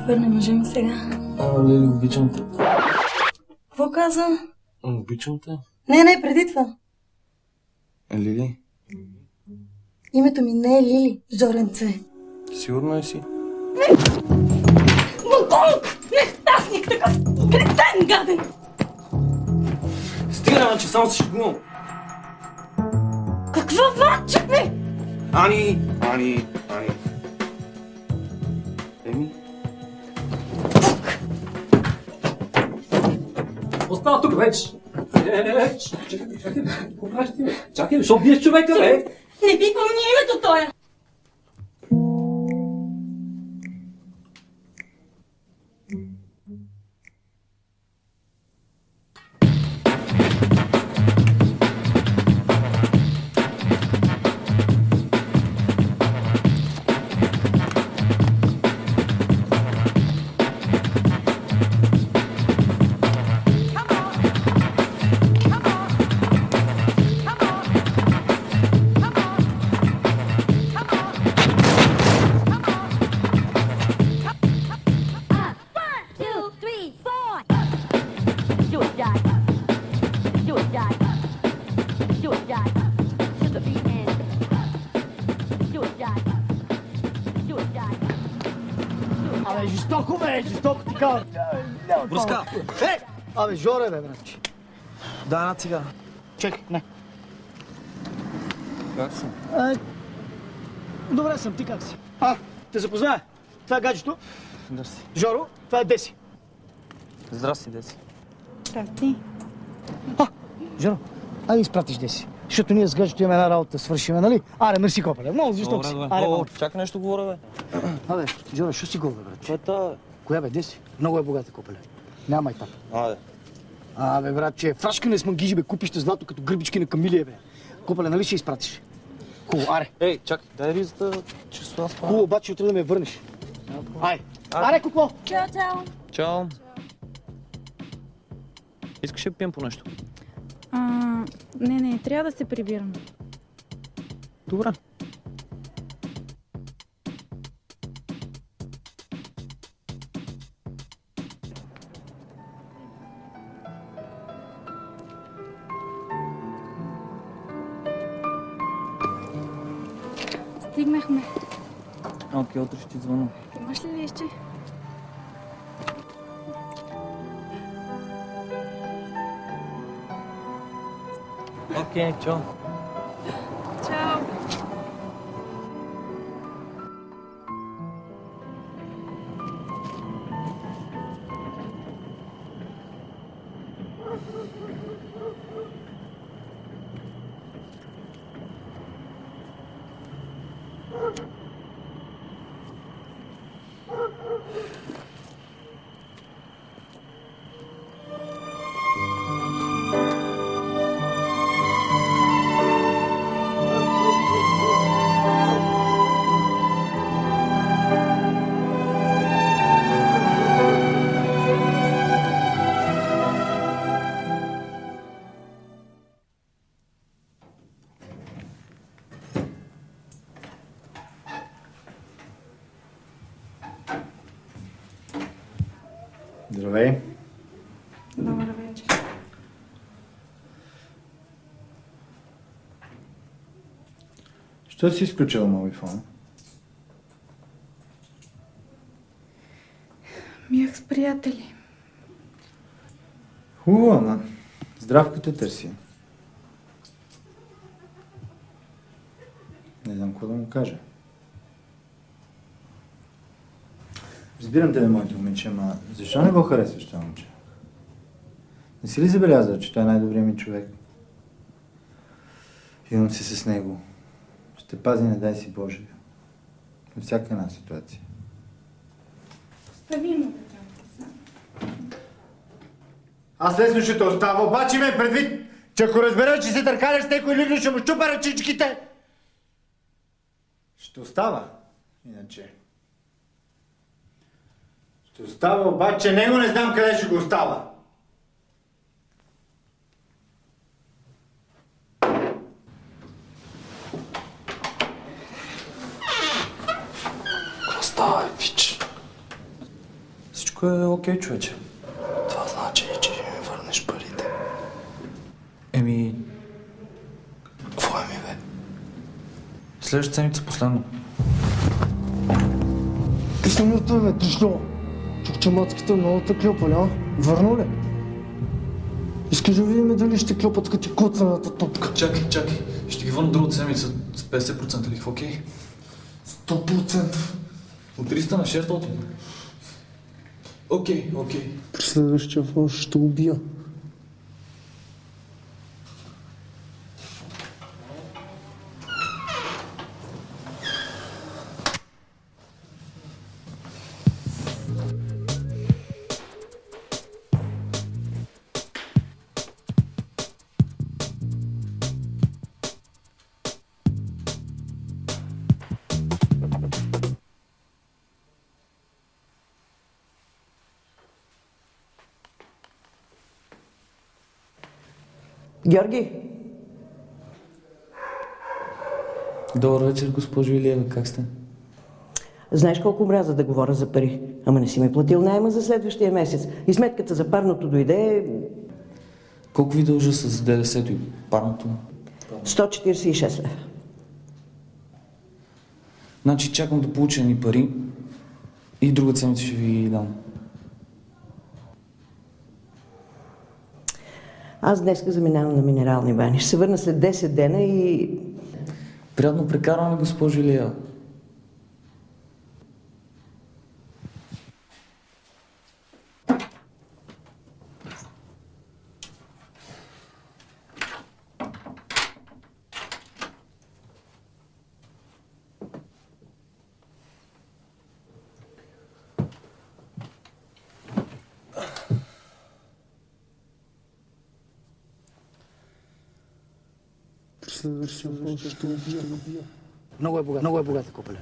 върне мъжа ми сега. Лили, обичам те. Какво каза? Обичам те. Не, преди това. Лили? Името ми не е Лили, Жоренце. Сигурно е си. Не! Монтонг! Нещастник такъв! Кретен гаден! Стига, че само се шегувам. Какво вача, бе? Ани. Еми? Остава тук вече. Чакай, защо биеш човека, бе? Не би помни името тоя! Жестоко, бе, жестоко ти казвам. Бруска! Абе, Жоре, бе, братче. Да, една цигара. Чекай, не. Как съм? Добре съм, ти как си? Те запозная. Това е гаджето. Здрасти. Жоро, това е Деси. Здрасти, Деси. Здрасти. Жоро, айде изпратиш Деси. Защото ние с гаджето имаме една работа да свършиме, нали? Аре, мерси, копеле. Много жесток си. Чакай нещо говоря, бе. Абе, Жоро, що си гол, бе, брат? Това е та... Коя, бе, Деси? Много е богата, копеле. Няма и там. Абе, братче, фрашкане с мангижи, бе, купища злато като гърбички на камилия, бе. Копеле, нали ще изпратиш? Хубаво, аре. Ей, чакай, дай ризата, че с това спава. Хубаво, обаче утре да ме върнеш. Ай. Аре, кукло! Чао! Чао. Искаш да пием по нещо? Не, трябва да се прибирам. Добре. Стигнахме. Окей, утре ще ти звъна. Имаш ли лище? Окей, чао. Чао! Здравей. Добър вечер. Що си изключила мобифона? Бях с приятели. Хубаво, ама Здравко те търси. Не знам какво да му кажа. Разбирам те, моето момиче, ама защо не го харесваш това момче? Не си ли забелязал, че той е най-добрият ми човек? Имам се с него. Ще пази, не дай си Боже. Във всяка една ситуация. Ставимо. Аз лесно ще те остава, обаче ме предвид, че ако разбера, че се търкаляш с някой лично, ще му щупа ръчичките. Ще остава, иначе. Ще остава, обаче него не знам къде ще го остава. Какво става, вич? Всичко е окей, човече. Това значи, че ще ми върнеш парите. Еми, Какво е ми, бе? следващата седмица последно. Ти си мъртъв, бе, тришло. Чух, че мацките много те клепали, а? Върно ли? Искаш да видим дали ще клепат като ти коцаната топка. Чакай. Ще ги върна другата седмица с 50% лихва, окей? 100%. От 300 на 600. Окей. При следващия фон ще убия. Георги, Добър вечер, госпожо Илиева, как сте? знаеш колко мраза да говоря за пари, ама не си ми платил найема за следващия месец и сметката за парното дойде Колко ви дължа с ДДС-то и парното? 146 лева. Значи чакам да получа ни пари и друга седмица ще ви дам. Аз днеска заминавам на минерални бани. Ще се върна след 10 дена и... Приятно прекарваме, госпожо Илиева. Много е богата купеля.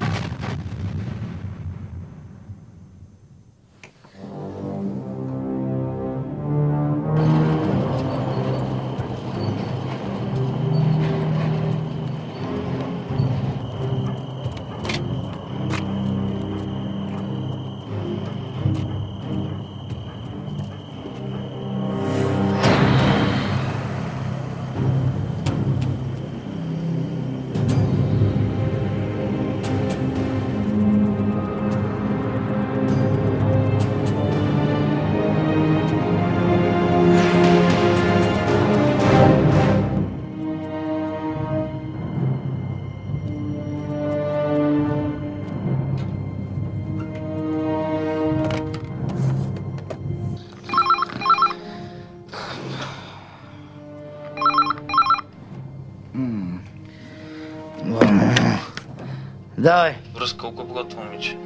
Давай. Връзка, колко е богато, момиче?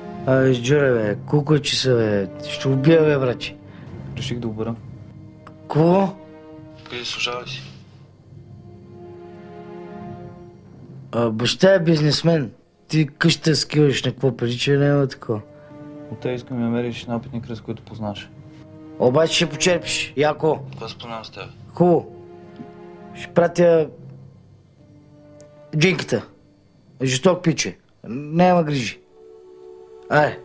Джуре, бе, колко е часа, бе? Ще убия, бе, брачи. Реших да обера. Кого? Къде служава ли си? Баща е бизнесмен. Ти къща скиваш на какво преди, че няма такова. От те искам да намериш напитник, с който познаш. Обаче ще почерпиш, яко. Това спознавам с теб. Хубаво. Ще пратя джинката. Жесток пиче. Няма грижи. Айде.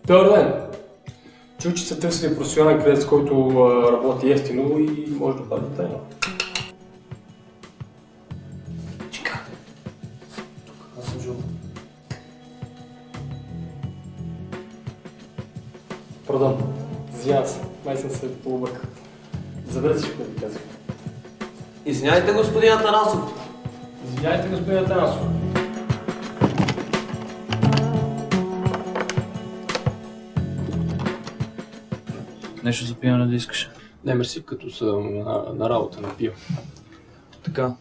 Добър ден! Чух, че се търси професионален кредит, с който работи ефтино и може да бъде тайна. Чика! Тук, аз съм жил. Пардон, извинявам се, май съм се пообъркал. Забравя всичко да ви казах. Извинявайте, господин Атанасов. Извинявайте, господин Атанасов. Нещо за пиене да искаш. Не, мерси, като съм на работа на пия. Така.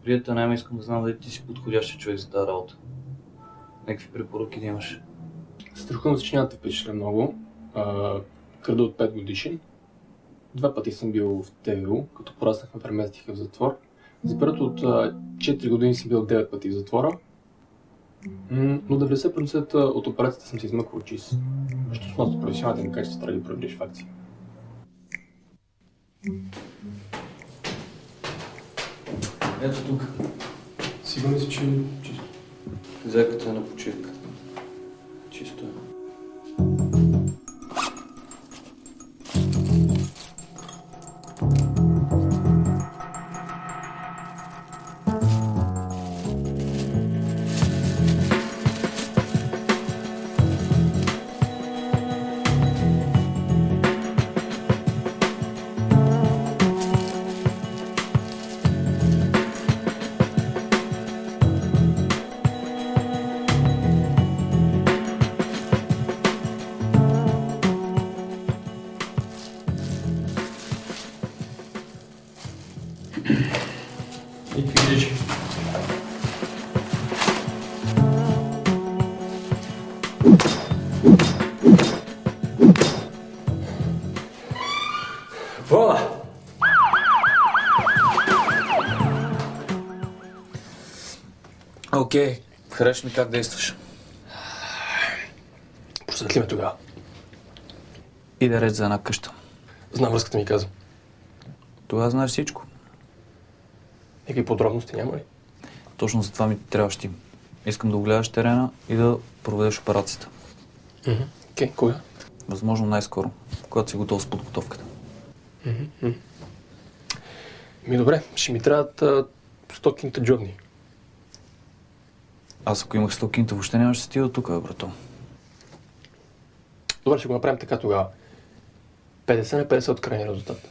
Приятел, найма искам да знам дали ти си подходящия човек за тази работа. Някакви препоръки да имаш? Страхувам се, че няма да те впечатля много. Крада от 5 годишен. 2 пъти съм бил в ТВУ, като пораснах ме преместиха в затвор. За период от 4 години съм бил 9 пъти в затвора. Но 90% от операцията съм си измъквал чист. Защото с моето професионалните качества трябва да провериш факти. Ето тук. Сигурен си, че е чисто. Зеката е на почивка. Чисто е. И какви грижи? Вола! Окей, хареш ми как действаш. Просветли ме тогава. Иде реч за една къща. Знам, връзката ми каза. Тогава знаеш всичко. Никакви подробности няма ли? Точно за това ми трябваш ти. Искам да огледаш терена и да проведеш операцията. Окей, кога? Възможно най-скоро, когато си готов с подготовката. Добре, ще ми трябват 100 кинта джобни. Аз ако имах 100 кинта, въобще нямаше да стига до тук, брато. Добре, ще го направим така тогава. 50 на 50 от крайния резултат.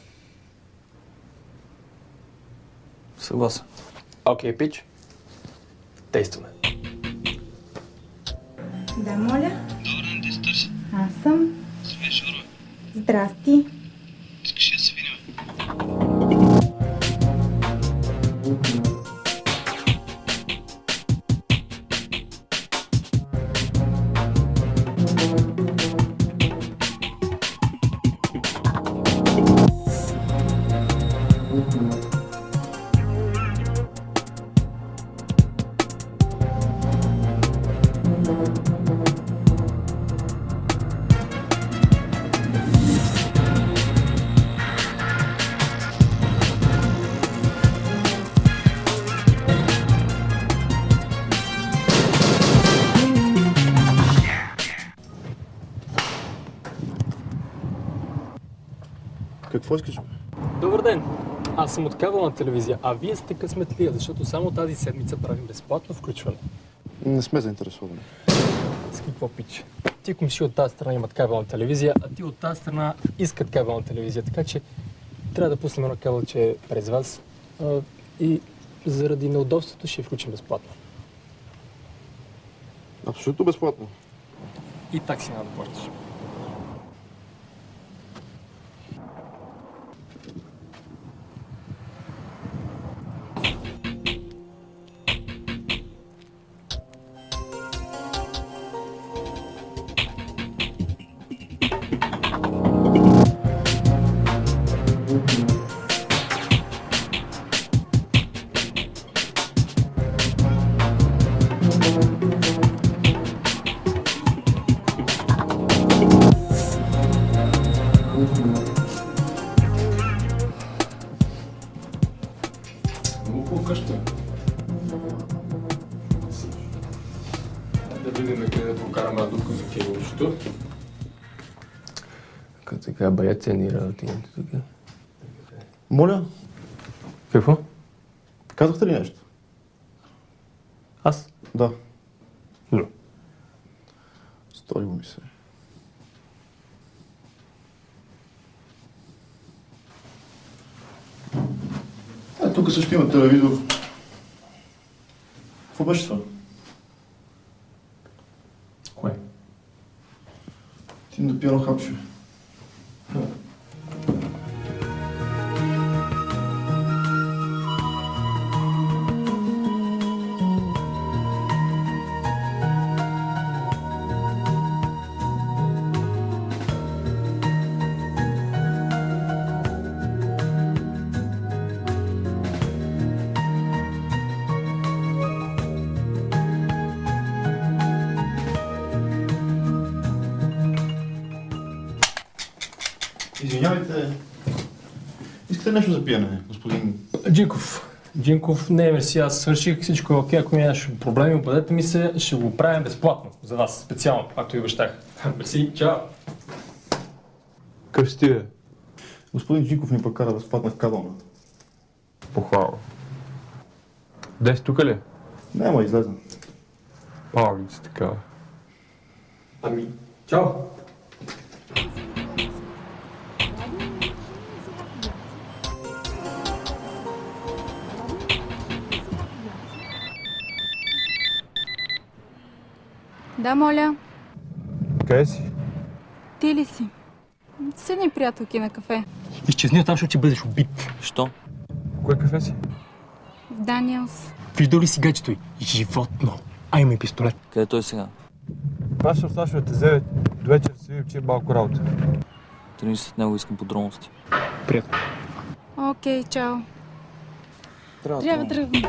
Съгласен. Окей, пич. Действаме. Да, моля. Добър ден, ти търси. Аз съм. Свиш, Орбе. Здрасти. Искаш да се видим? Какво искаш? Добър ден! Аз съм от кабелна телевизия, а вие сте късметлия, защото само тази седмица правим безплатно включване. Не сме заинтересовани. С какво пич? Ти комши от тази страна имат кабелна телевизия, а ти от тази страна искат кабелна телевизия, така че трябва да пуснем едно кабелче през вас и заради неудобството ще включим безплатно. Абсолютно безплатно. И такси няма да плащаш. Много къща. Да видим къде да покараме дупка за кебълчето. Като така бая ценни работините тук. Моля? Какво? Казахте ли нещо? Аз? Да. Не. Стори ми се. Тук също има телевизор. Какво беше това? Кое? Ти да пия едно хапче. Извинявайте. Искате нещо за пиене, господин... Джинков, не, мерси, аз свърших, всичко е окей, ако нямаш проблеми, обадете ми се, ще го правим безплатно за вас, специално, както и обещах. Мерси, чао! Къв бе? Господин Джинков ни пък кара безплатна кабелна. Похвално. Дес тук ли? Няма, излезна. Павлица такава. Ами, чао! Да, моля. Къде си? Ти ли си? Седни, приятелки, на кафе. Изчезни оттам, защото ще бъдеш убит. Що? В кое кафе си? В Даниелс. Виждал ли си гаджето й? Животно. А има и пистолет. Къде той сега? Пращам Сашо да те вземе до вечер да се видим, че е малко работа. Тръгни след него, искам подробности. Приятно. Окей, чао. Трябва да тръгвам.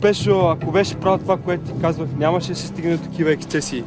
Пешо, ако беше правил това, което ти казвах, нямаше да се стигне до такива ексцесии.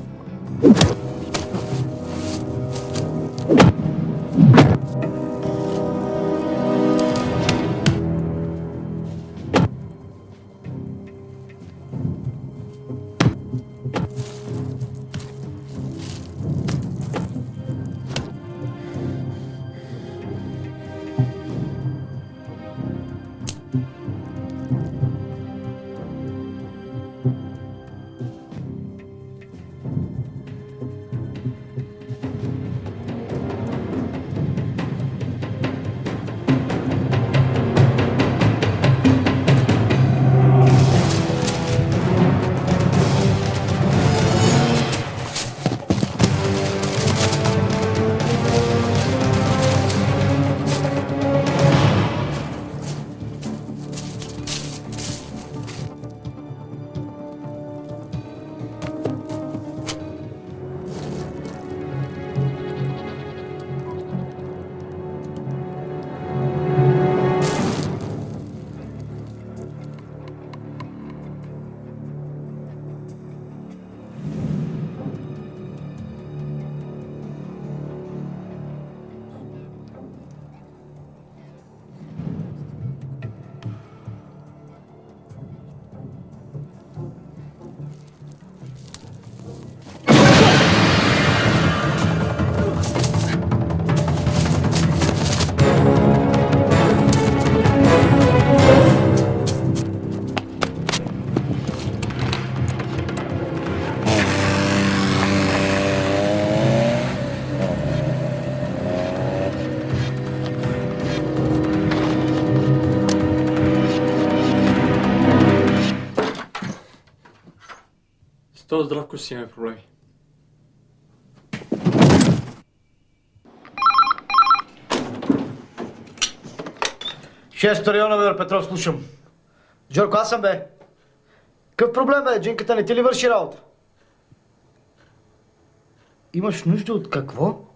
Този Здравко си имаме проблеми. Шесто района, бе, Петров, слушам. Жорко, аз съм, бе. Какъв проблем, бе? Джинката не ти ли върши работа? Имаш нужда от какво?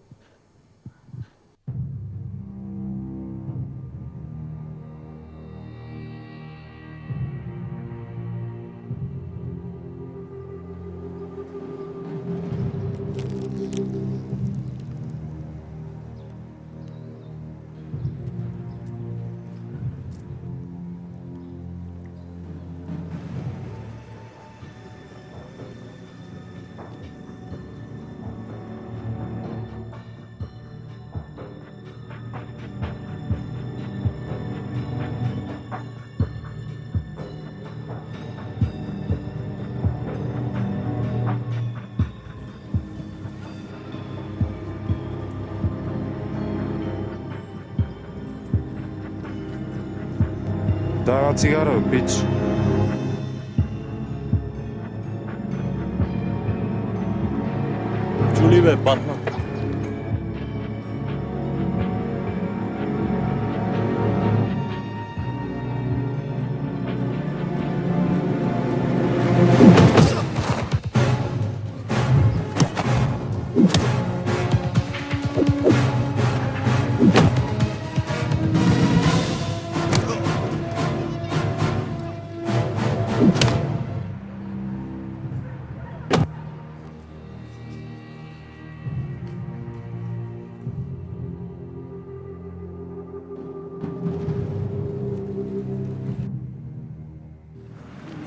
Дай една цигара, бе, пич. Чули, бе, Батман?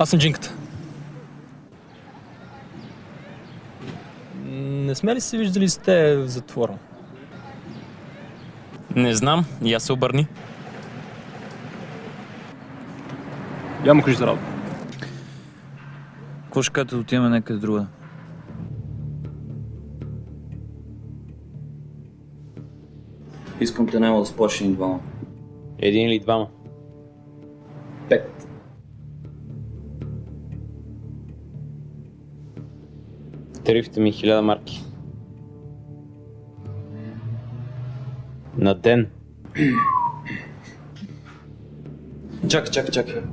Аз съм Джинката. Не сме ли се виждали с те в затвора? Не знам, и аз се обърни. Я му кажи за работа. Какво ще кажете да отиваме някъде друга? Искам те няма да сплаши ни двама. Един или двама? 5. Тарифите ми 1000 марки. На ден. Чакай.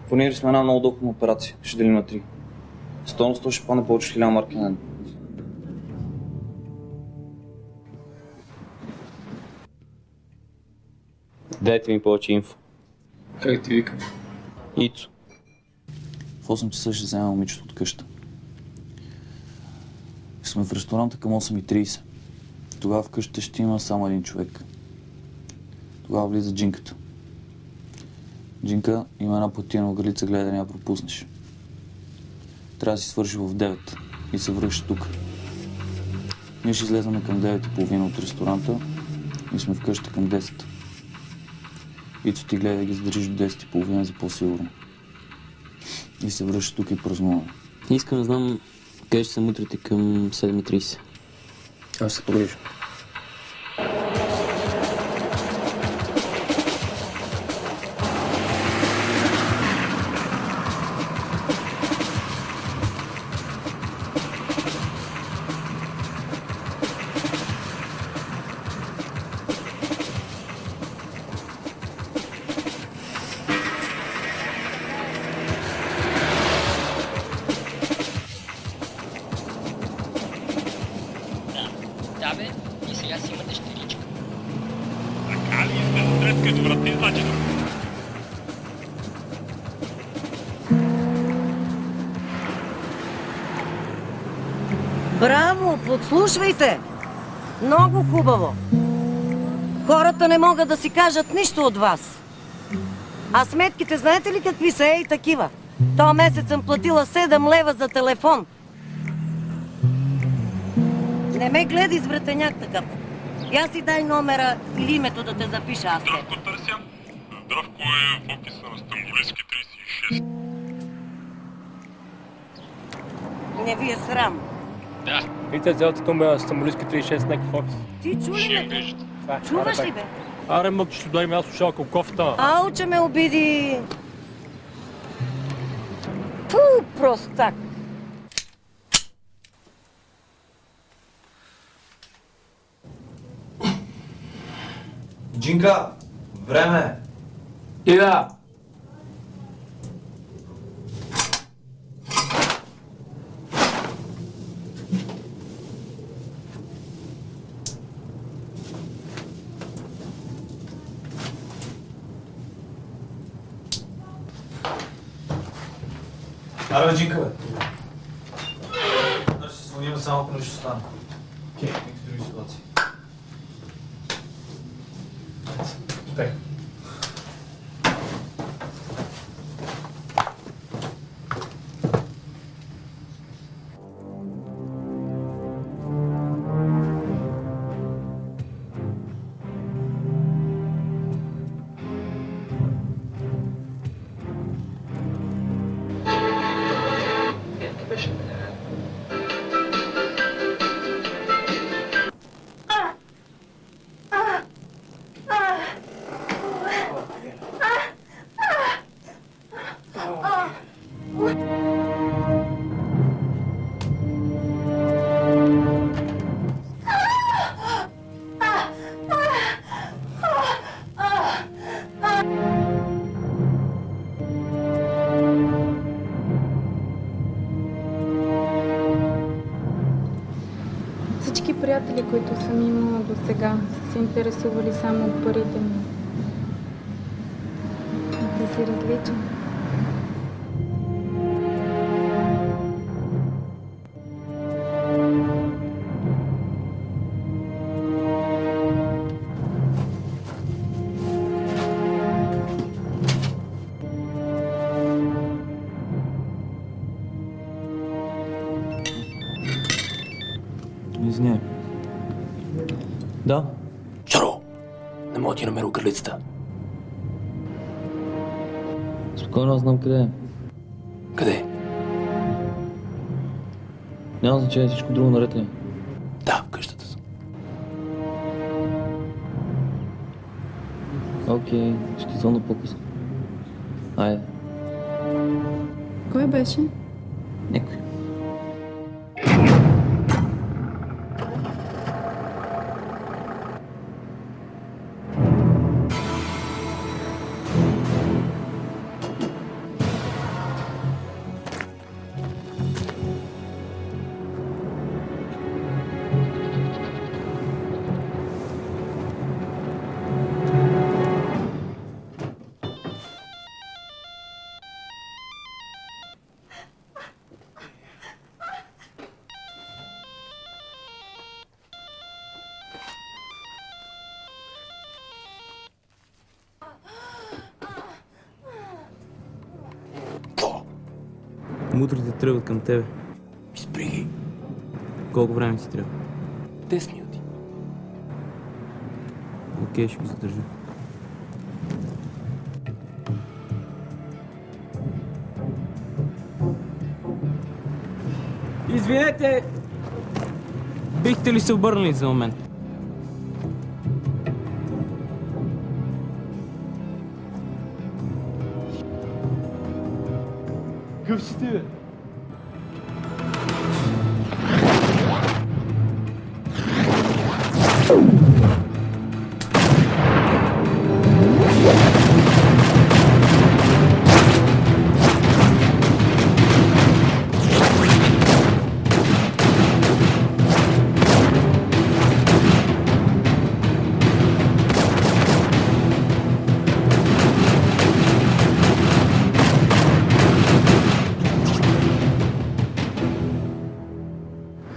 Планирали сме една много дълга операция. Ще делим на 3. Стойността ще падне повече от 1000 марки на ден. Дайте ми повече инфо. Как ти викам? Ицо. В 8 часа ще взема момичето от къща. Ще сме в ресторанта към 8:30. Тогава в къщата ще има само един човек. Тогава влиза Джинката. Джинка има една платина ъгълица, гледа да не я пропуснеш. Трябва да си свърши в 9 и се връщаш тук. Ние ще излезаме към 9:30 от ресторанта и сме в къща към 10. Ицо ти гледа да ги задържиш до 10:30 за по-сигурно. И се връщаш тук и празнуваме. Искам да знам къде ще се мутрите към 7:30. Аз се погрижа. Да бе, и сега си имате щеличка. Така ли сте стрес като врати, значи? Браво! Подслушвайте! Много хубаво! Хората не могат да си кажат нищо от вас. А сметките знаете ли какви са? Ей, такива. То месец съм платила 7 лева за телефон. Не ме гледай с вратеняк такъв. Я си дай номера или името да те запиша аз. Здравко търся. Здравко е в офиса на Стамбулийски 36. Не ви е срам. Да. Вижте, цялата тумба на Стамбулийски 36 някакъв офис. Ти чули ме? Чуваш ли бе? Аре, мък, ще дай ми аз слушалка от кофта. Ау, че ме обиди. Ту, простак. Джинка, време! Ида! Аре, бе, Джинка, бе. Ще се звоним само, ако нещо стане. Окей, никакви други ситуации. Успех. приятели, които съм имала до сега, са се интересували само от парите ми. А ти си различен. Извиняй. Да? Чаро! Не мога да ти намеря кралицата. Спокойно, аз знам къде е. Къде? Няма значение, всичко друго наред ли? Да, в къщата съм. Окей, ще ти звънна по-късно. Айде. Кой беше? Некой. Мутрите тръгват към тебе. Спри ги. Колко време ти трябва? 10 минути. Окей, ще ги задържа. Извинете! Бихте ли се обърнали за момент? Какъв си ти, бе?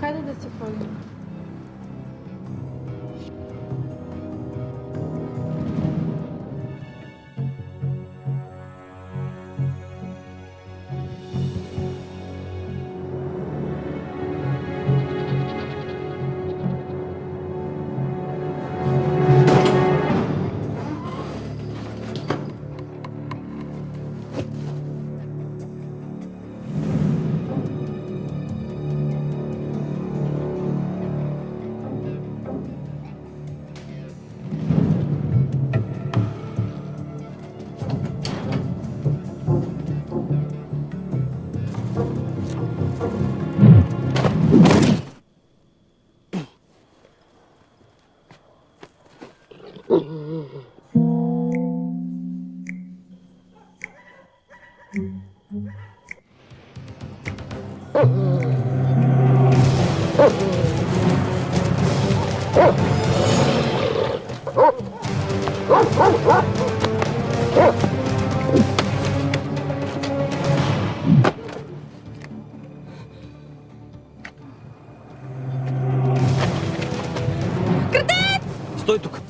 Хайде да си ходим. Стой тук!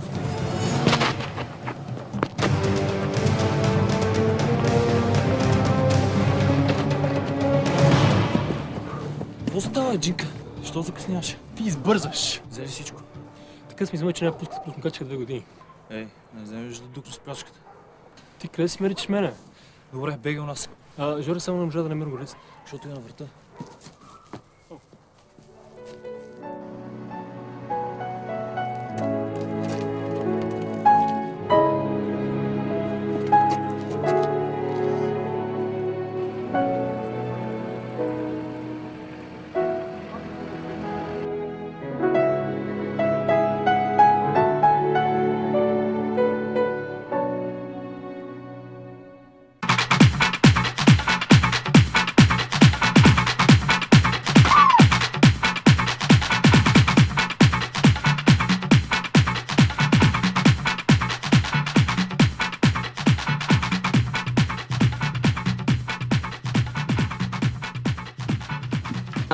Какво става, Джинка? Що закъсняваш? Ти избързаш. Взели всичко. Така сме измъчени, че няма пускат плюс макачка 2 години. Ей, не вземеш да дукнеш прачката. Ти къде си ме речеш мене? Добре, бегай у нас. Жори само не можа да намери горец. Защото е на врата.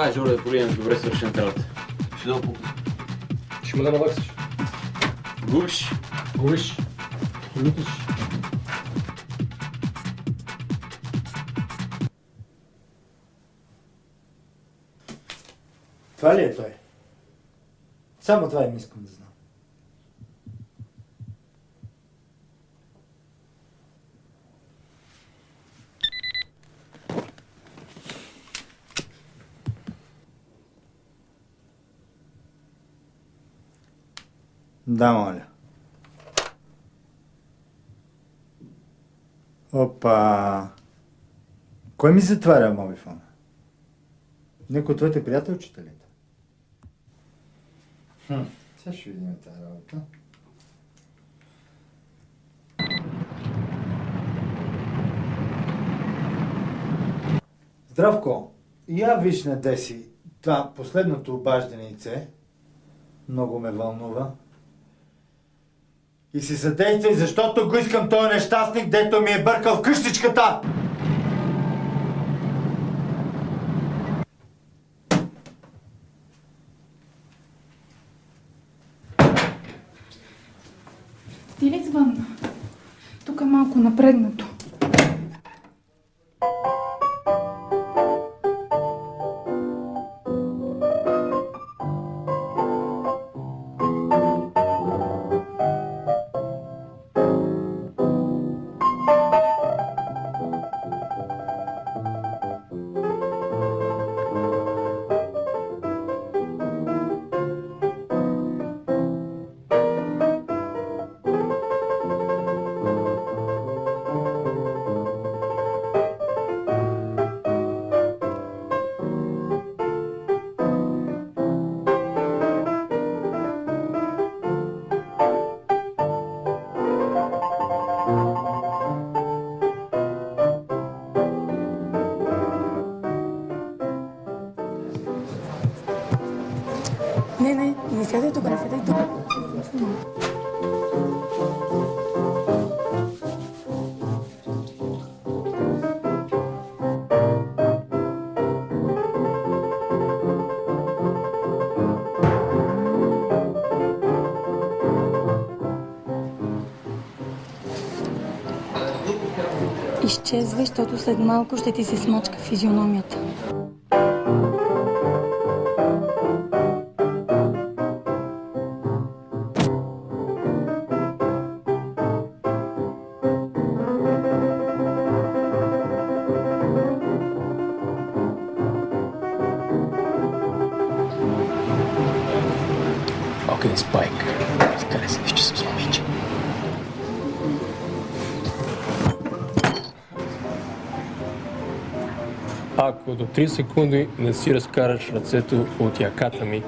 Хайде, Жоро, да погледнем с добре свършената работа. Ще да по-късно. Ще му да наваксиш. Губиш. Губиш. Лутиш. Това ли е той? Само това им искам да знам. Да, моля. Опа! Кой ми затваря мобифона? Некой от твоите приятелчета ли? Сега ще видим тази работа. Здравко! Я виж на Деси това последното обажденице. Много ме вълнува. И си съдействай, защото го искам този нещастник, дето ми е бъркал в къщичката! Ти ли звънна? Тук е малко напрегнато. Не сядай тук, не сядай тук. Изчезвай, защото след малко ще ти се смачка физиономията. Окей, Спайк. Къде се виж, че съм с момиче? Ако до 3 секунди не си разкараш ръцето от яката ми,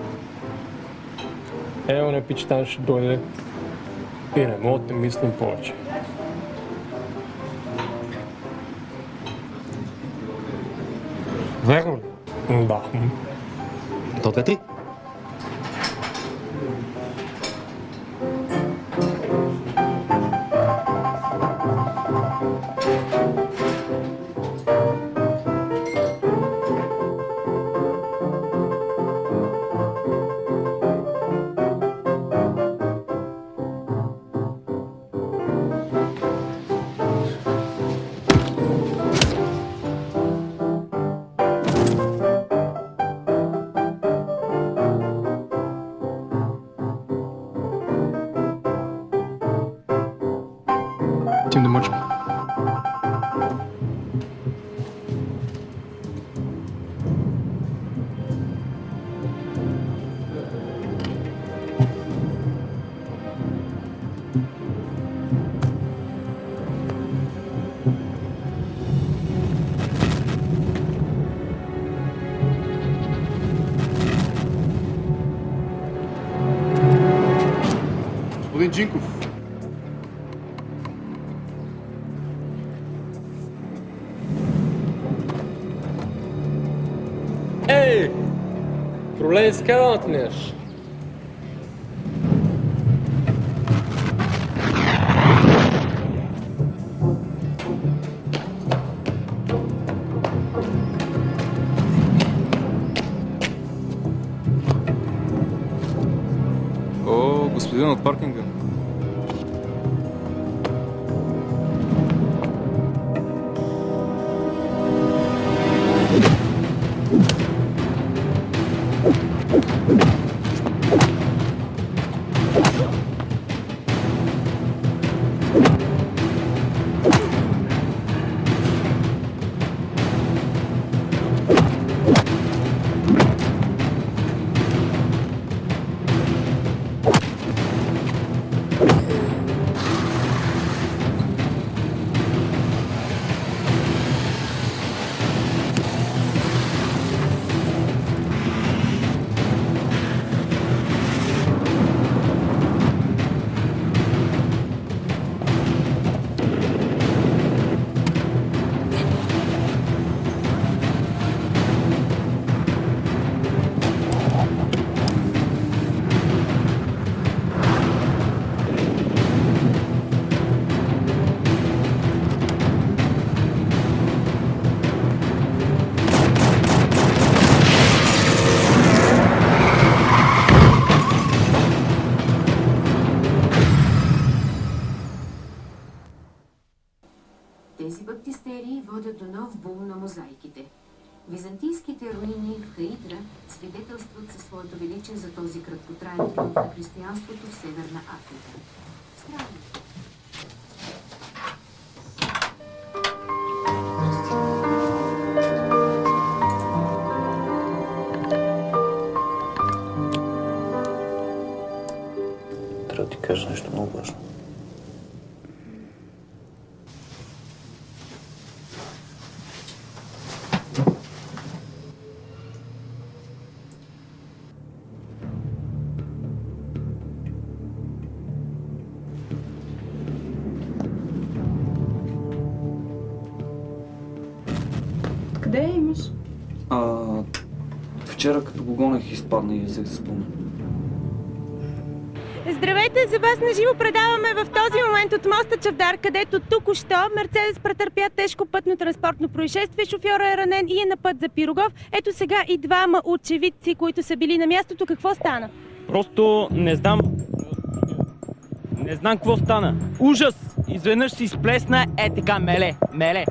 ево не пич там ще дойде и не мога да мислим повече. Верно ли? Да. До 2-3. Тим да мъчим. Господин Джинков. Ей! Проблеми с караната ли имаш? от паркинга. Тези баптистерии водят до нов бум на мозайките. Византийските руини в Хаидра свидетелстват със своето величие за този краткотраен триумф на християнството в Северна Африка. Странно. Трябва да ти кажа нещо много важно. Къде я имаш? Вчера като го гонех изпадна и взех за спомен. Здравейте! За вас на живо предаваме в този момент от моста Чавдар, където току-що Мерцедес претърпя тежко пътно-транспортно происшествие. Шофьорът е ранен и е на път за Пирогов. Ето сега и двама очевидци, които са били на мястото. Какво стана? Просто не знам. Не знам какво стана. Ужас! Изведнъж си изплесна така меле.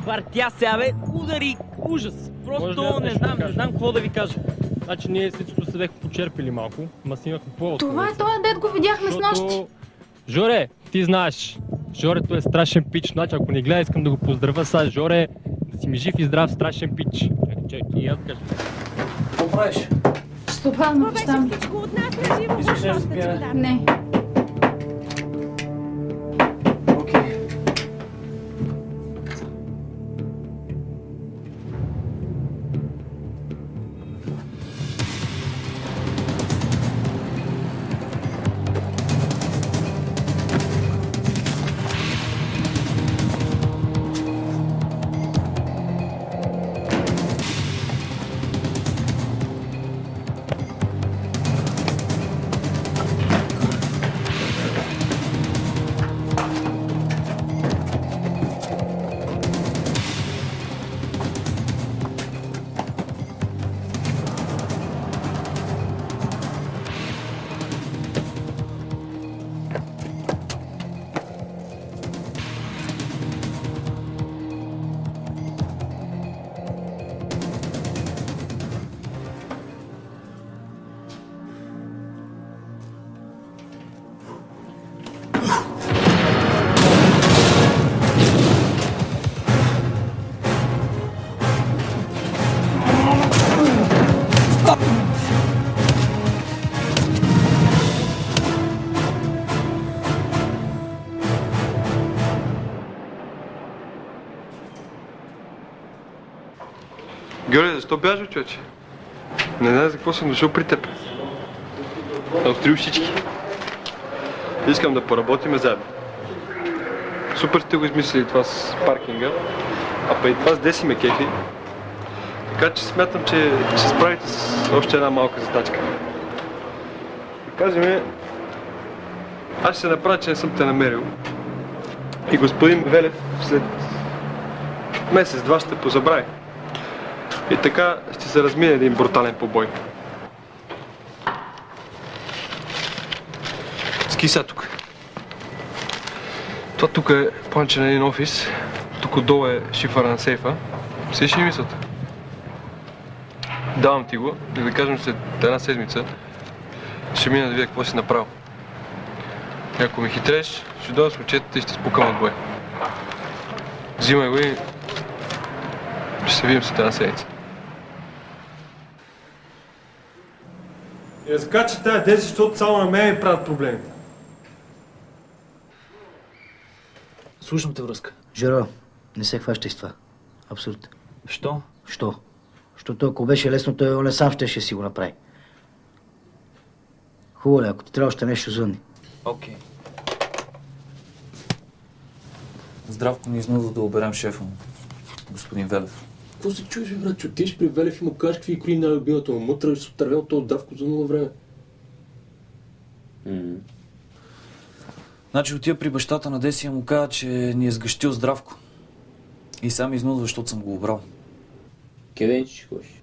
Въртя се, удари. Ужас! Просто не знам какво да ви кажа. Значи ние след се бяхме почерпили малко, ма си имахме повод. Това е този дед, го видяхме с нощи. Жоре, ти знаеш. Жорето е страшен пич. Значи ако не гледа, искам да го поздравя сега. Жоре, да си ми жив и здрав, страшен пич. Чакай, и аз кажа. Какво правиш? Ще обадна баща ми. Всичко от нас на живо. Искаш нещо да пиене? Не. Георги, защо бяжа, човече? Не знам за какво съм дошъл при теб. Отстрил всички. Искам да поработиме заедно. Супер сте го измислили това с паркинга, а преди това с Деси ме кефи. Така че смятам, че ще справите с още една малка задачка. Да кажем, аз ще се направя, че не съм те намерил. И господин Велев след месец-два ще позабрави. И така ще се размине един брутален побой. Ски са тук. Това тук е планче на един офис. Тук отдолу е шифъра на сейфа. Сеш ли мислята? Давам ти го и да кажем след една седмица ще мина да видя какво си направил. И ако ме хитреш, ще дойда с мечетата и ще спукам от бой. Взимай го и ще се видим след една седмица. И да закача тая 10, защото само на мен ми правят проблемите. Слушам те, връзка. Жоро, не се хващай с това. Абсолютно. Що? Що? Защото ако беше лесно, той он сам ще си го направи. Хубаво ли, ако ти трябва още нещо, звънни. Окей. Здравко ни изнудва да оберем шефа му, господин Велев. Какво се чуеш, брат? Че отидеш при Велев и му кажеш какви икри най-любимата му мътра и се отървел този Здравко за много време. Значи отива при бащата на Деси и му каза, че ни е сгъщил Здравко. И сам изнудва, защото съм го обрал. Къде ще ходиш?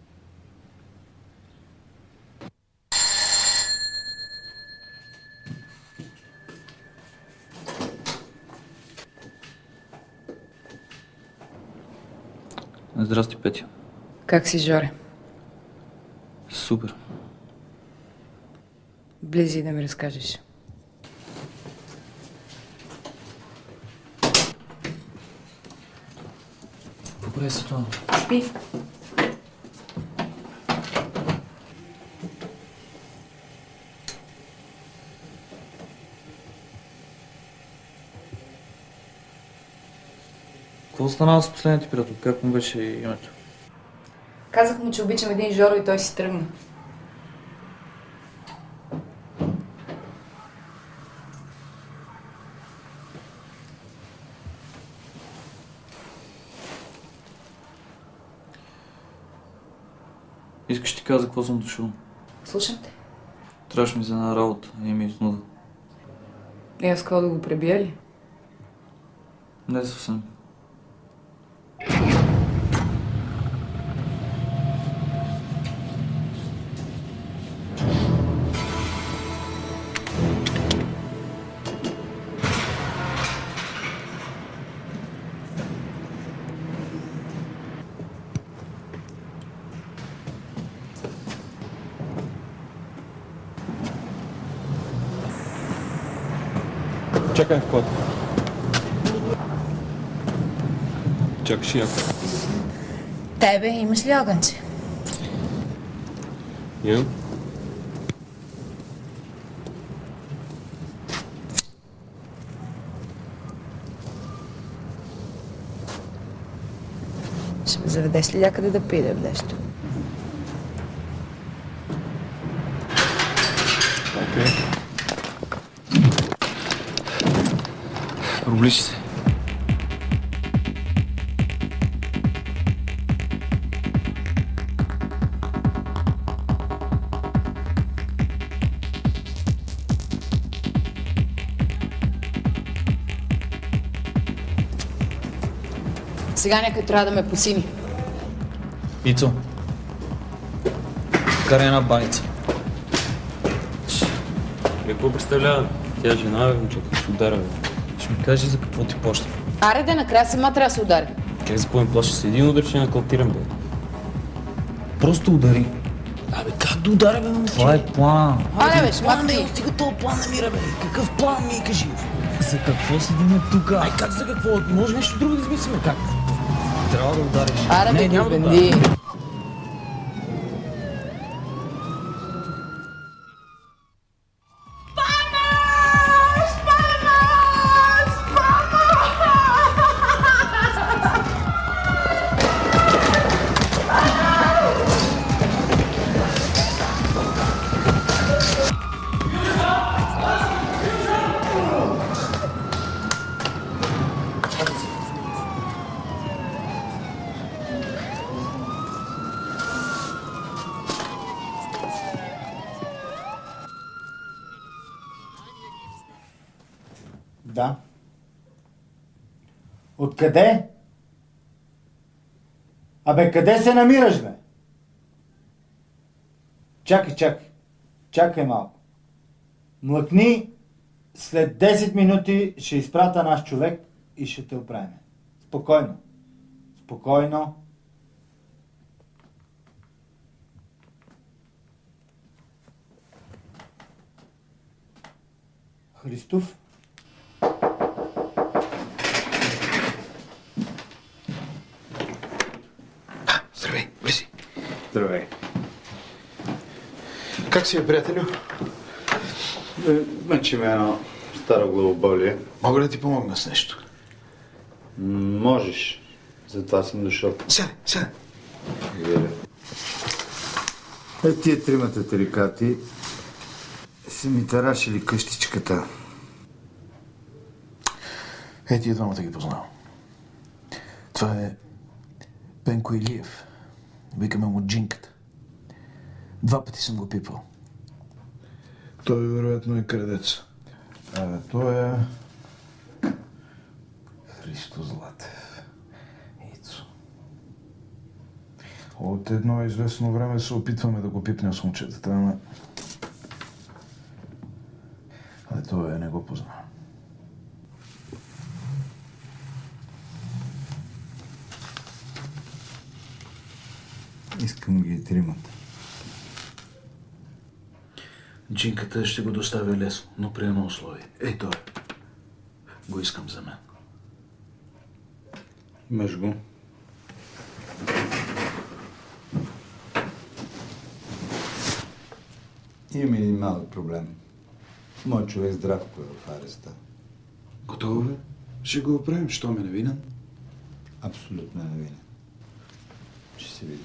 Здрасти, Петя. Как си, Жоре? Супер. Близи да ми разкажеш. Добре, Светлана. Спи. Какво стана с последния ти приятел? Как му беше името? Казах му, че обичам един Жоро и той си тръгна. Искаш ти каза какво съм дошъл. Слушам те. Трябваше ми за една работа и ми изнуда. И аз да го пребия ли? Не съвсем. Чакай в колата. Чакаш и ако. Тебе имаш ли огънче? Имам. Ще ме заведеш ли някъде да пием нещо? Окей. Обличи се. Сега някой трябва да ме посими. Ицо, карай една баница. Какво представлява? Тя е жена, бе, момчета. Ще удара, бе. Ще ми кажи за какво ти плаща. Аре де, накрая сама трябва да се удари. Как за какво ми плащаш? С един удар ще накалтирам, бе. Просто удари. Абе, как да ударя, бе, момче? Това е план. Аре, бе, шмакни. Стига този план намира, бе. Какъв план ми кажи? За какво седиме тука? Ай, как за какво? Може нещо друго да измислиме? Как? Трябва да удариш. Аре, бе, няма да бенди. Да. Откъде? Абе, къде се намираш, бе? Чакай. Чакай малко. Млъкни След 10 минути ще изпрата наш човек и ще те оправим. Спокойно. Спокойно. Христов? Здравей, влези. Здравей. Как си, приятелю? Мъчи ме едно старо главоболие. Мога да ти помогна с нещо? Можеш. Затова съм дошъл. Сядай. Тия тримата тарикати са ми тарашили къщичката. Тия двамата ги познавам. Това е Пенко Илиев. Викаме му Джинката. 2 пъти съм го пипал. Той вероятно е крадец. Той е Христо Златев. Ицо. От едно известно време се опитваме да го пипнем с момчетата, ама... той не го познава. Искам ги тримата. Джинката ще го доставя лесно, но при едно условие. Той. Го искам за мен. Имаш го. Имам един малък проблем. Моят човек Здравко е в ареста. Готово бе? Ще го оправим, що ме невинен? Абсолютно невинен. Ще се види.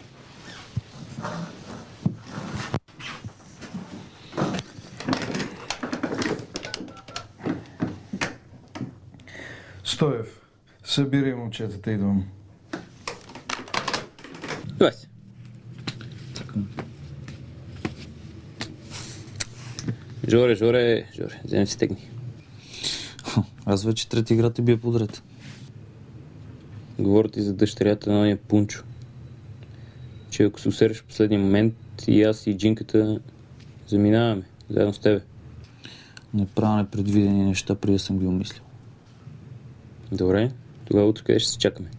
Стоев, събирай момчетата, идвам. Давай си. Жоре, вземи си тегни. Аз вече трети игра ти бия подред. Говоря ти за дъщерята на ония Пунчо. Че ако се усереш в последния момент, и аз и Джинката заминаваме, заедно с тебе. Не правя непредвидени неща, преди да съм ги умислил. Добре, тогава утре къде ще се чакаме?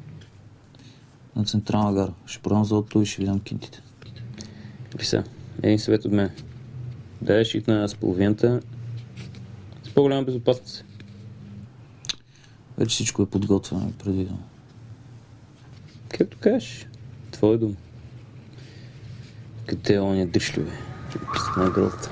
На Централна гара. Ще продам златото и ще ви дам кинтите. Лиса, един съвет от мен. Дай шикна с половината с по-голяма безопасност. Вече всичко е подготвено и предвидено. Както кажеш, твой дом. Къде е ония дришлю, бе? Ще го пристъпна на гробата.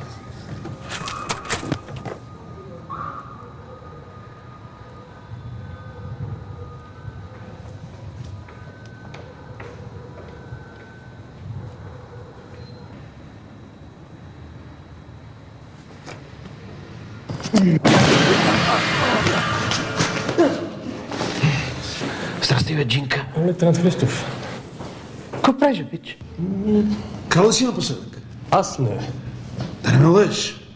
Здрасти, бе, Джинка. Лейтенант Христов. Какво правиш, бич? Кал си напоследък? Аз не. Да не ме лъжеш.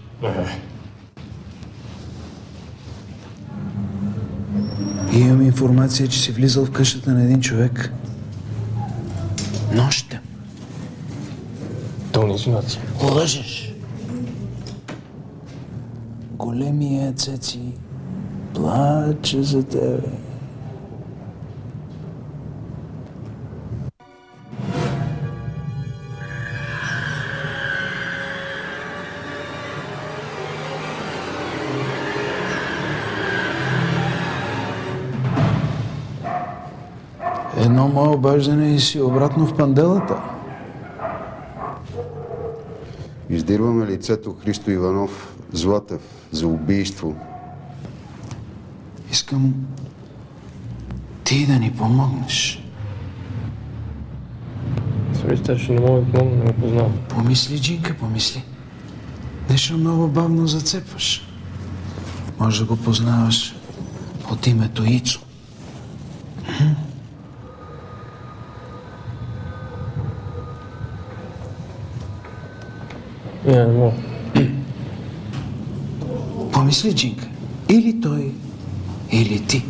Имам информация, че си влизал в къщата на един човек нощем. То не инсинуация. Лъжеш. Големия Цеци плаче за тебе. Едно мое обаждане и си обратно в панделата. Издирваме лицето Христо Иванов Златев за убийство. Искам ти да ни помогнеш. Сорите, ще не мога да помогна, не ме познавам. Помисли, Джинка, помисли. Нещо много бавно зацепваш. Може да го познаваш от името Ицо. Не мога. Помисли, Джинка. Или той, или ти.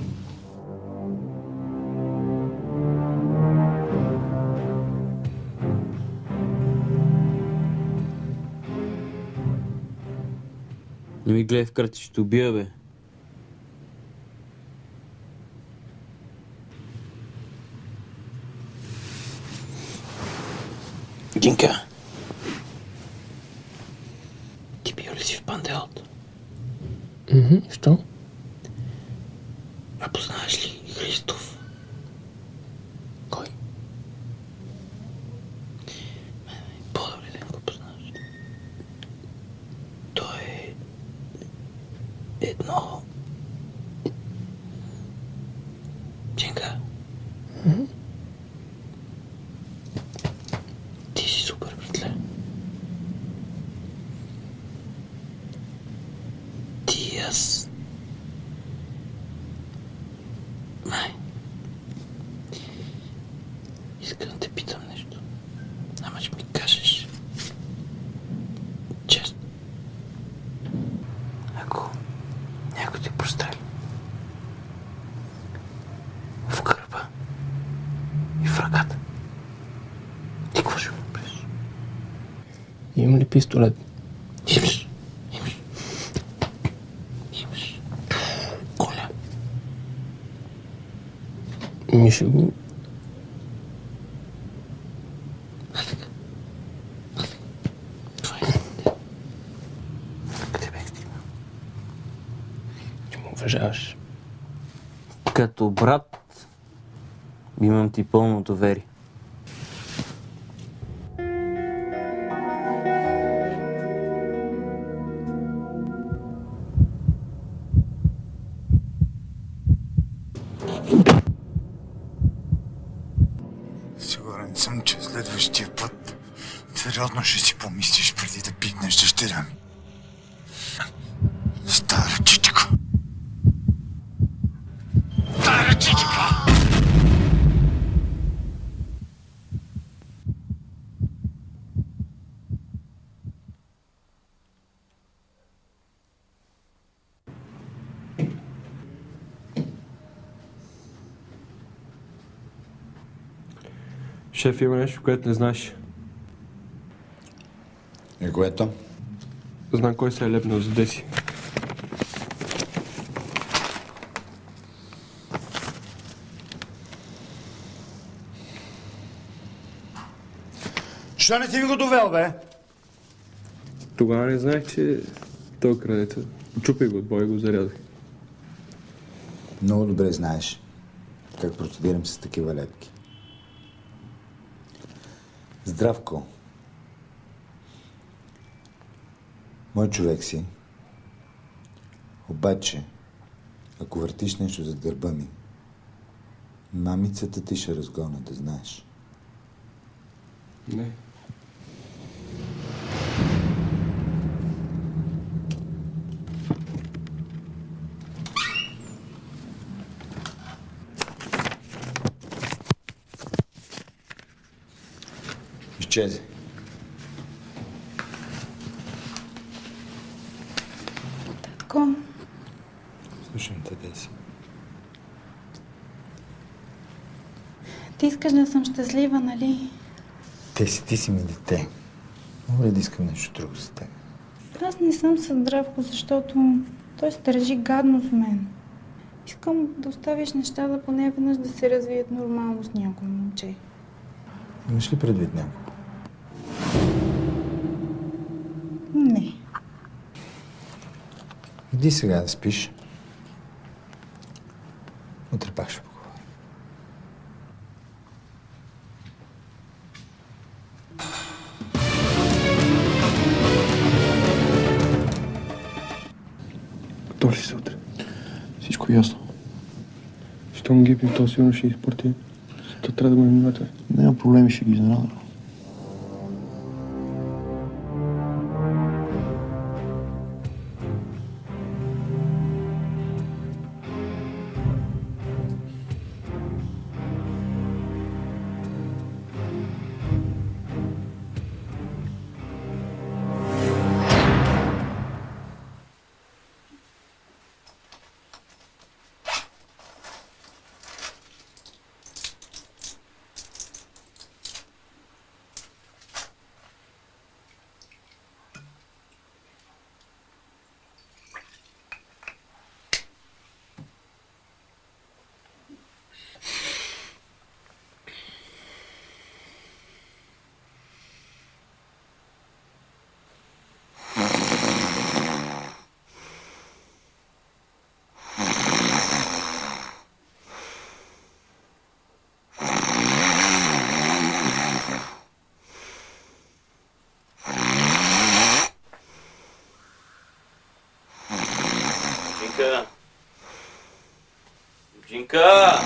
Не ми гледай в кръти, ще убия, бе. Гинка! Ти бил ли си в панделата? Що? А познаваш ли Христов? Кой? По-добре да не го познаваш. Той е едно... Джинка. Ти си супер, братле. Ти и аз. Май. Искам да те питам нещо. Ама ще ми кажеш. Честно. Ако някой те прострели в гърба и в ръката, ти какво ще го направиш? Имам ли пистолет? Имаш. Коля. Ми ще го... Ти му уважаваш. Като брат имам ти пълно доверие. Сигурен съм, че следващия път сериозно ще си помислиш преди да пипнеш дъщеря ми. Стара чичка. Стара чичка! Шеф, има нещо, което не знаеш. И което? Знам кой се е лепнал за Деси. Що не си ми го довел, бе? Тогава не знаех, че той крадеца. Чупи го от бой и го зарязах. Много добре знаеш как процедирам с такива лепки. Здравко. Мой човек си. Обаче, ако въртиш нещо зад гърба ми, мамицата ти ще разгоня, да знаеш. Не. Изчези. Татко, Слушам те, Деси. ти искаш да съм щастлива, нали? Ти си ми дете. Мога ли да искам нещо друго за теб? Аз не съм със Здравко, защото той се държи гадно с мен. Искам да оставиш нещата поне веднъж да се развият нормално с някой момче. Имаш ли предвид някой? Не. Иди сега да спиш. Утре пак ще поговорим. Готов ли си утре? Всичко ясно. Щом ги пим, то сигурно ще изпорти. То трябва да го внимателно. Няма проблеми, ще ги изненадам. Джинка! Джинка!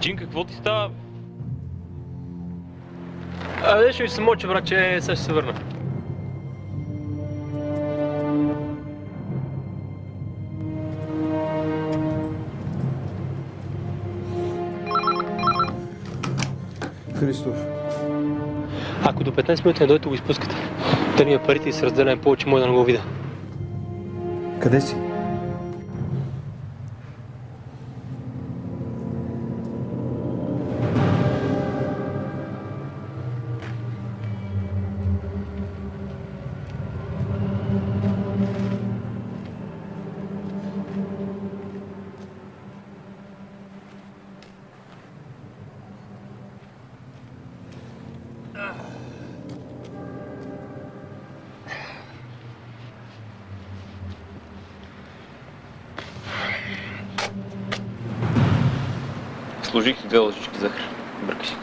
Джинка, какво ти става? Ще ви се моча, братче, сега ще се върна. Христов. Ако до 15 минути не дойдете, го изпускате. Да ни парите и се разделяме повече, може да не го видя. Къде си? Сложих ти 2 лъжички захар. Бъркай си.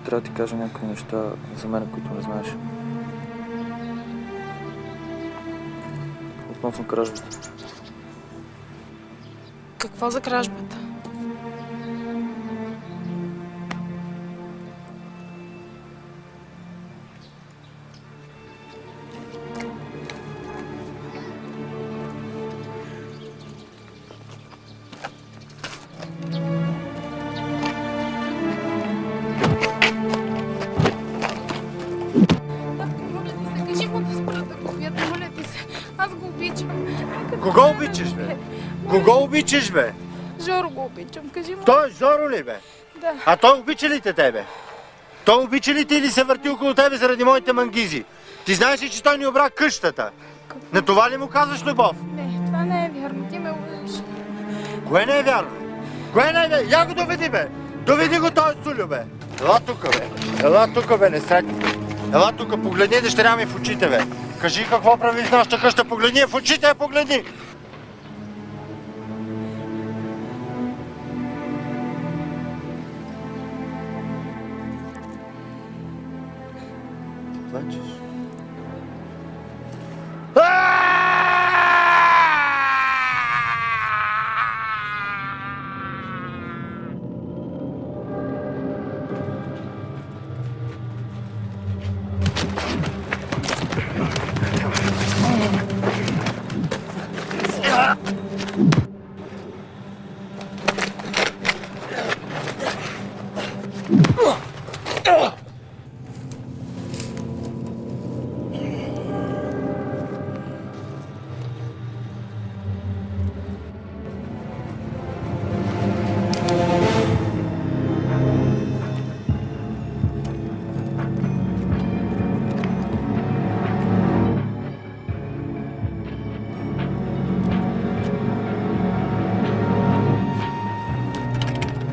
трябва да ти кажа някои неща за мен, които не знаеш. Относно кражбата. Какво за кражбата? Кого обичаш, бе? Кого обичаш, бе? Жоро го обичам, кажи му. Той Жоро ли, бе? Да. А той обича ли те тебе? Той обича ли те или се върти около тебе заради моите мангизи? Ти знаеш ли, че той ни обра къщата? На това ли му казваш любов? Не, това не е вярно, ти ме лъжеш. Кое не е вярно? Кое не е вярно? Я го доведи, бе! Доведи го този Сулю, бе! Ела тука, бе! Ела тука, бе, не средни! Ела тука, погледни дъщеря ми в очите, бе! Кажи какво прави в нашата къща, погледни в очите, погледни! Плачеш?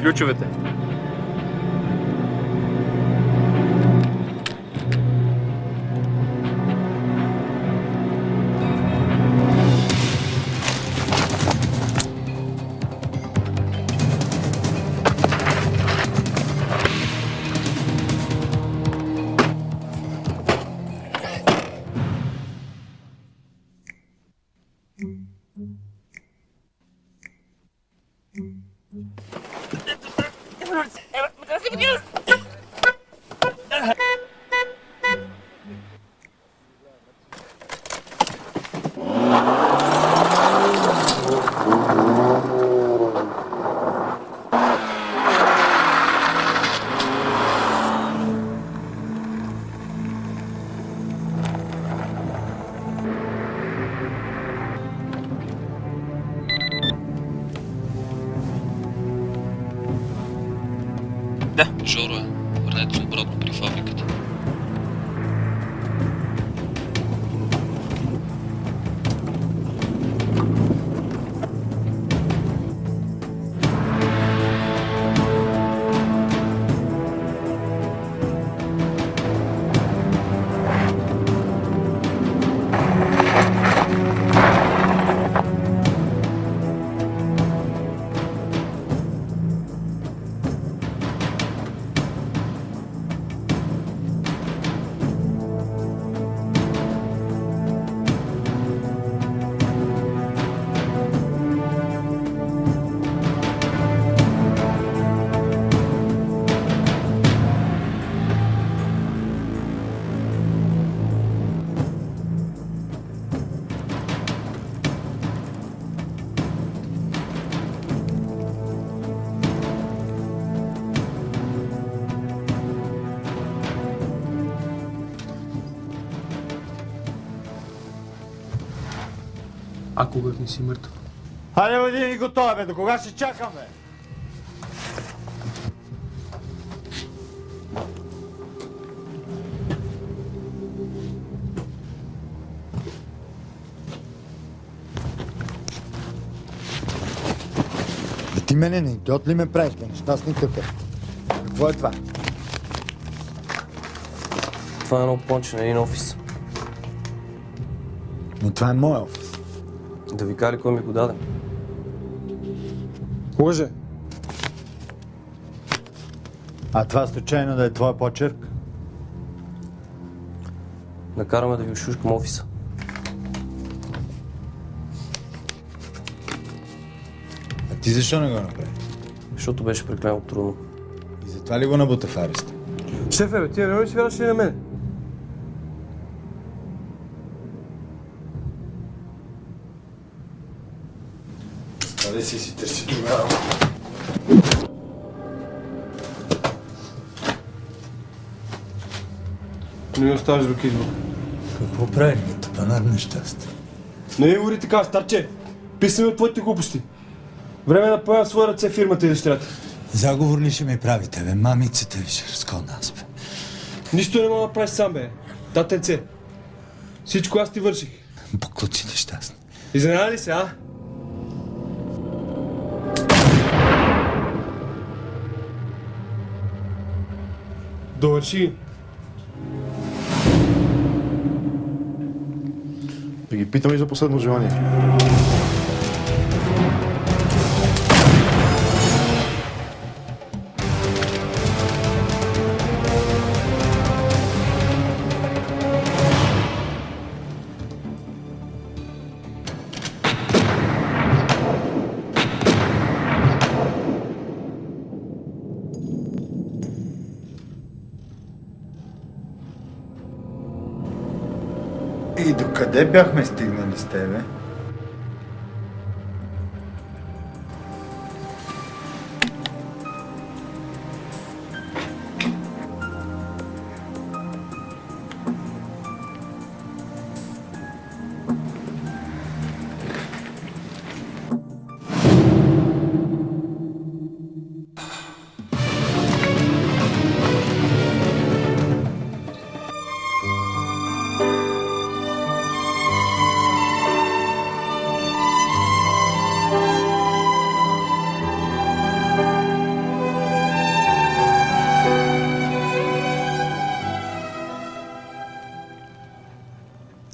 Ключовете. Да. Жоро е. Върнете се обратно при фабриката. А кога не си мъртъв? Хайде, бъди ни готова, бе! До кога ще чакаме? Бе, ти мене не идиот ли ме правиш, бе? Нещастни тъпе. Какво е това? Това е едно понче на един офис. Но това е мой офис. Да ви кажа ли кой ми го даде? Лъже! А това случайно да е твой почерк? Накараме да ви ушушкам офиса. А ти защо не го направи? Защото беше прекалено трудно. И затова ли го набута в ареста? Шефе, бе, ти не ли си вярваш ли на мен? Къде си търси тогава? Не ми оставаш друг избор. Какво прави? Тъпанар нещастие. Не говори така, старче. Писаме от твоите глупости. Време да появя в своя ръце фирмата и дъщерята. Заговор ли ще ми правите, бе? Мамицата ви ще разколна аз, бе. Нищо не мога да правиш сам, бе. Татенце. Всичко аз ти върших. Буклуци нещастни. Изненада ли се, а? Довърши. Да ги питам и за последно желание. И докъде бяхме стигнали с тебе?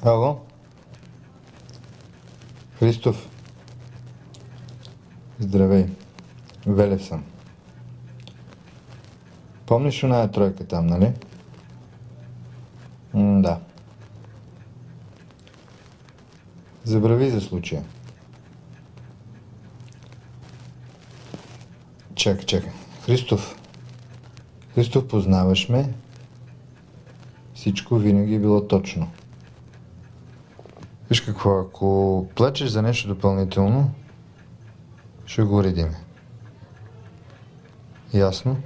Ало? Христов? Здравей. Велев съм. Помниш оная тройка там, нали? Да. Забрави за случая. Чакай. Христов, познаваш ме? Всичко винаги е било точно. Виж какво, ако плачеш за нещо допълнително, ще го уредиме. Ясно?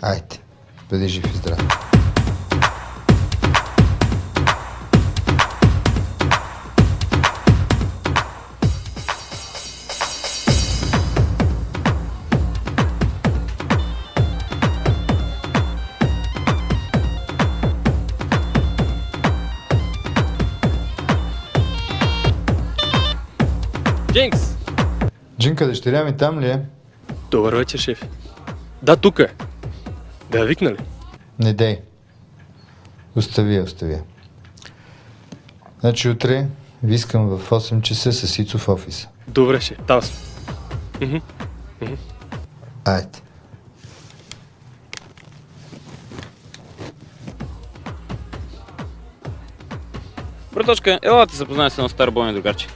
Айде, бъди жив и здрав. Джинкс! Джинка, дъщеря ми там ли е? Добър вечер, шеф. Да, тук е. Да я викна ли? Не дей. Остави. Значи утре ви искам в 8 часа с Ицо в офиса. Добре, шеф. Там съм. Айде. Браточка, ела ти запознай се на стар бойни другарче.